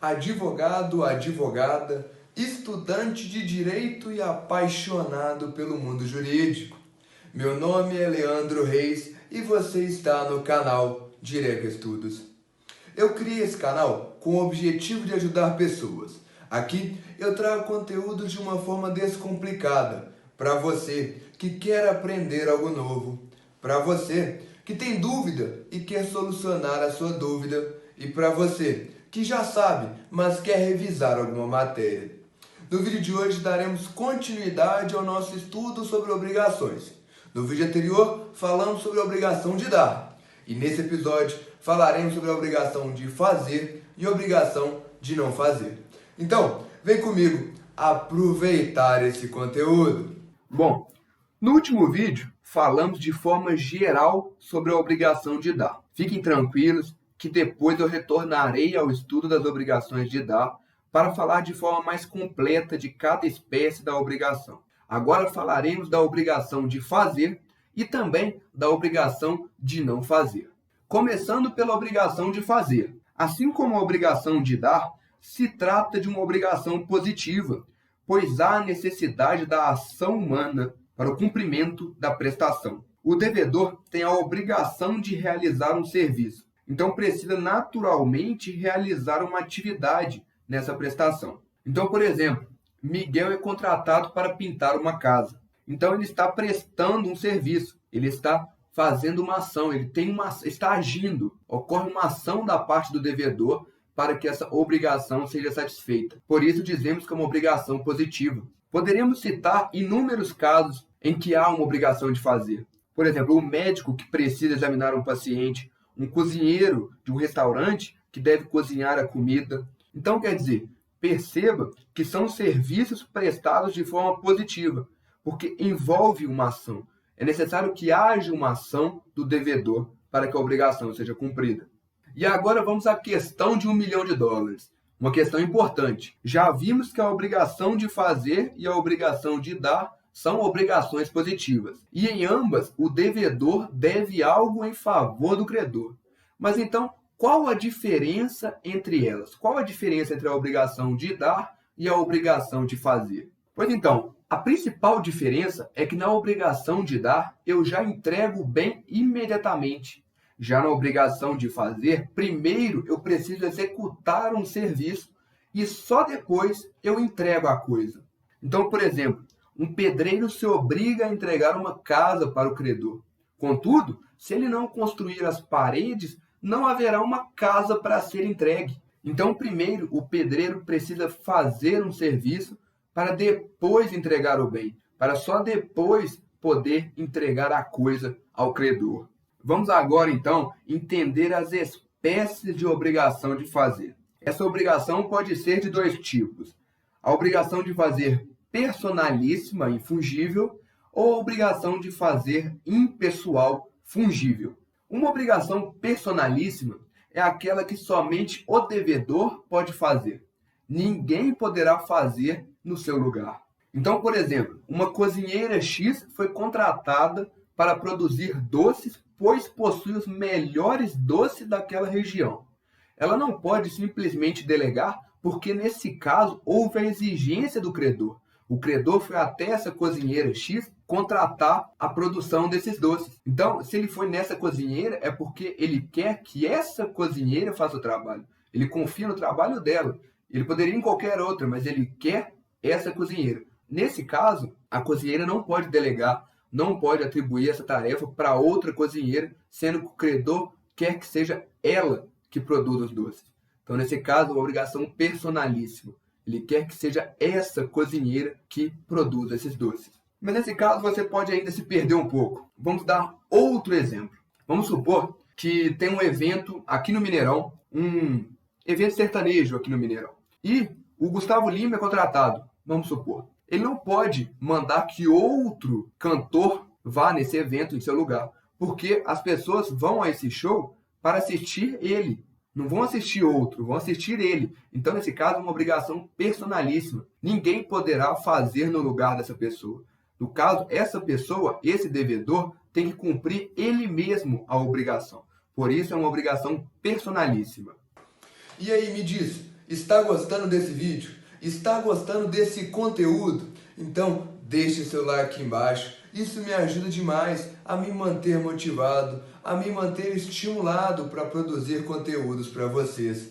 advogado, advogada, estudante de direito e apaixonado pelo mundo jurídico. Meu nome é Leandro Reis e você está no canal Direco Estudos. Eu criei esse canal com o objetivo de ajudar pessoas. Aqui eu trago conteúdo de uma forma descomplicada para você que quer aprender algo novo, para você que tem dúvida e quer solucionar a sua dúvida, e para você que já sabe, mas quer revisar alguma matéria. No vídeo de hoje daremos continuidade ao nosso estudo sobre obrigações. No vídeo anterior falamos sobre a obrigação de dar, e nesse episódio falaremos sobre a obrigação de fazer e a obrigação de não fazer. Então, vem comigo aproveitar esse conteúdo. Bom, no último vídeo falamos de forma geral sobre a obrigação de dar. Fiquem tranquilos que depois eu retornarei ao estudo das obrigações de dar para falar de forma mais completa de cada espécie da obrigação. Agora falaremos da obrigação de fazer e também da obrigação de não fazer. Começando pela obrigação de fazer. Assim como a obrigação de dar, se trata de uma obrigação positiva, pois há necessidade da ação humana para o cumprimento da prestação. O devedor tem a obrigação de realizar um serviço, então precisa naturalmente realizar uma atividade nessa prestação. Então, por exemplo, Miguel é contratado para pintar uma casa. Então ele está prestando um serviço, ele está fazendo uma ação, está agindo. Ocorre uma ação da parte do devedor para que essa obrigação seja satisfeita. Por isso dizemos que é uma obrigação positiva. Poderíamos citar inúmeros casos em que há uma obrigação de fazer. Por exemplo, o médico que precisa examinar um paciente, um cozinheiro de um restaurante que deve cozinhar a comida. Então, quer dizer, perceba que são serviços prestados de forma positiva, porque envolve uma ação. É necessário que haja uma ação do devedor para que a obrigação seja cumprida. E agora vamos à questão de $1 milhão. Uma questão importante. Já vimos que a obrigação de fazer e a obrigação de dar são obrigações positivas. E em ambas, o devedor deve algo em favor do credor. Mas então, qual a diferença entre elas? Qual a diferença entre a obrigação de dar e a obrigação de fazer? Pois então, a principal diferença é que na obrigação de dar, eu já entrego o bem imediatamente. Já na obrigação de fazer, primeiro eu preciso executar um serviço e só depois eu entrego a coisa. Então, por exemplo, um pedreiro se obriga a entregar uma casa para o credor. Contudo, se ele não construir as paredes, não haverá uma casa para ser entregue. Então, primeiro, o pedreiro precisa fazer um serviço para depois entregar o bem, para só depois poder entregar a coisa ao credor. Vamos agora, então, entender as espécies de obrigação de fazer. Essa obrigação pode ser de dois tipos. A obrigação de fazer personalíssima, infungível, ou a obrigação de fazer impessoal, fungível. Uma obrigação personalíssima é aquela que somente o devedor pode fazer. Ninguém poderá fazer no seu lugar. Então, por exemplo, uma cozinheira X foi contratada para produzir doces, pois possui os melhores doces daquela região. Ela não pode simplesmente delegar, porque nesse caso houve a exigência do credor. O credor foi até essa cozinheira X contratar a produção desses doces. Então, se ele foi nessa cozinheira, é porque ele quer que essa cozinheira faça o trabalho. Ele confia no trabalho dela. Ele poderia ir em qualquer outra, mas ele quer essa cozinheira. Nesse caso, a cozinheira não pode delegar, não pode atribuir essa tarefa para outra cozinheira, sendo que o credor quer que seja ela que produza os doces. Então, nesse caso, é uma obrigação personalíssima. Ele quer que seja essa cozinheira que produza esses doces. Mas nesse caso, você pode ainda se perder um pouco. Vamos dar outro exemplo. Vamos supor que tem um evento aqui no Mineirão, um evento sertanejo aqui no Mineirão. E o Gustavo Lima é contratado, vamos supor. Ele não pode mandar que outro cantor vá nesse evento em seu lugar, porque as pessoas vão a esse show para assistir ele. Não vão assistir outro, vão assistir ele. Então, nesse caso, é uma obrigação personalíssima. Ninguém poderá fazer no lugar dessa pessoa. No caso, essa pessoa, esse devedor, tem que cumprir ele mesmo a obrigação. Por isso, é uma obrigação personalíssima. E aí, me diz, Está gostando desse vídeo? Está gostando desse conteúdo? Então deixe seu like aqui embaixo. Isso me ajuda demais a me manter motivado, a me manter estimulado para produzir conteúdos para vocês.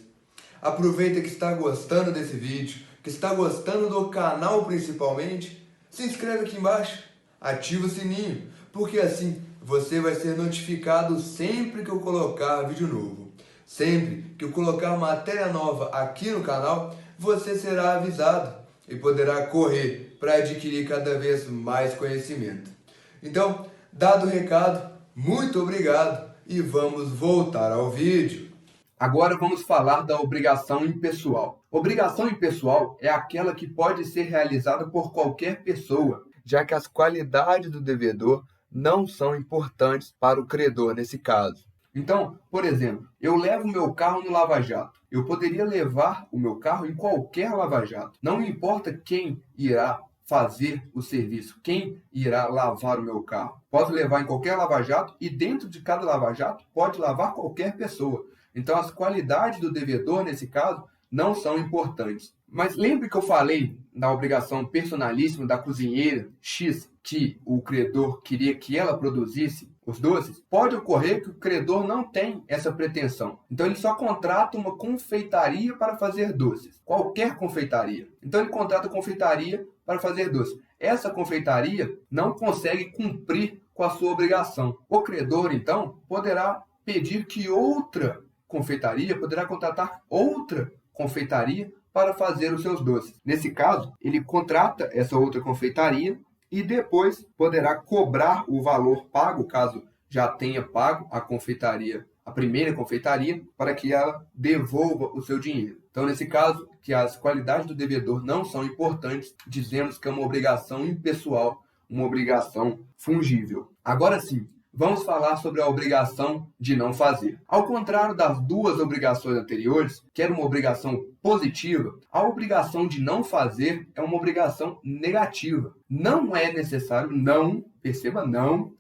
Aproveita que está gostando desse vídeo, que está gostando do canal principalmente, se inscreve aqui embaixo, ativa o sininho, porque assim você vai ser notificado sempre que eu colocar vídeo novo. Sempre que eu colocar matéria nova aqui no canal, você será avisado e poderá correr para adquirir cada vez mais conhecimento. Então, dado o recado, muito obrigado e vamos voltar ao vídeo. Agora vamos falar da obrigação impessoal. Obrigação impessoal é aquela que pode ser realizada por qualquer pessoa, já que as qualidades do devedor não são importantes para o credor nesse caso. Então, por exemplo, eu levo meu carro no lava-jato. Eu poderia levar o meu carro em qualquer lava-jato. Não me importa quem irá fazer o serviço, quem irá lavar o meu carro. Posso levar em qualquer lava-jato e dentro de cada lava-jato pode lavar qualquer pessoa. Então, as qualidades do devedor, nesse caso, não são importantes. Mas lembre que eu falei da obrigação personalíssima da cozinheira X, que o credor queria que ela produzisse os doces? Pode ocorrer que o credor não tem essa pretensão. Então ele só contrata uma confeitaria para fazer doces. Qualquer confeitaria. Então ele contrata a confeitaria para fazer doces. Essa confeitaria não consegue cumprir com a sua obrigação. O credor, então, poderá pedir que outra confeitaria, poderá contratar outra confeitaria para fazer os seus doces. Nesse caso, ele contrata essa outra confeitaria e depois poderá cobrar o valor pago, caso já tenha pago a confeitaria, a primeira confeitaria, para que ela devolva o seu dinheiro. Então, nesse caso, que as qualidades do devedor não são importantes, dizemos que é uma obrigação impessoal, uma obrigação fungível. Agora sim, vamos falar sobre a obrigação de não fazer. Ao contrário das duas obrigações anteriores, que era uma obrigação positiva, a obrigação de não fazer é uma obrigação negativa. Não é necessário, perceba, não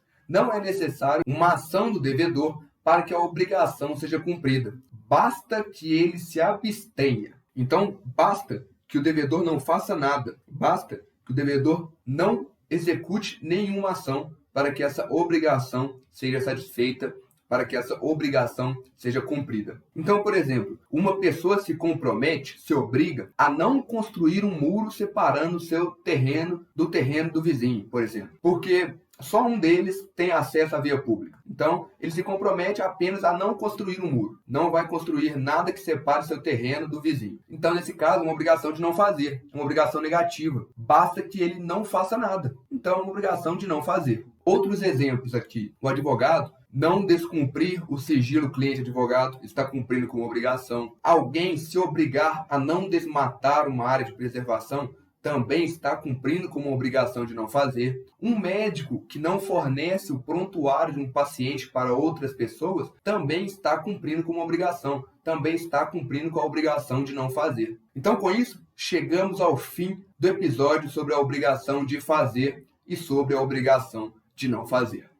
é necessário uma ação do devedor para que a obrigação seja cumprida. Basta que ele se abstenha. Então, basta que o devedor não faça nada. Basta que o devedor não execute nenhuma ação para que essa obrigação seja satisfeita, para que essa obrigação seja cumprida. Então, por exemplo, uma pessoa se compromete, se obriga a não construir um muro separando o seu terreno do vizinho, por exemplo, porque só um deles tem acesso à via pública. Então, ele se compromete apenas a não construir um muro. Não vai construir nada que separe seu terreno do vizinho. Então, nesse caso, uma obrigação de não fazer. Uma obrigação negativa. Basta que ele não faça nada. Então, é uma obrigação de não fazer. Outros exemplos aqui. O advogado não descumprir o sigilo cliente-advogado está cumprindo com uma obrigação. Alguém se obrigar a não desmatar uma área de preservação também está cumprindo com uma obrigação de não fazer. Um médico que não fornece o prontuário de um paciente para outras pessoas também está cumprindo com uma obrigação, também está cumprindo com a obrigação de não fazer. Então, com isso, chegamos ao fim do episódio sobre a obrigação de fazer e sobre a obrigação de não fazer.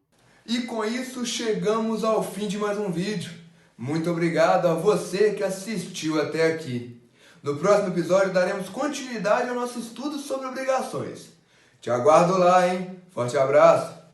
E com isso, chegamos ao fim de mais um vídeo. Muito obrigado a você que assistiu até aqui. No próximo episódio daremos continuidade ao nosso estudo sobre obrigações. Te aguardo lá, hein? Forte abraço!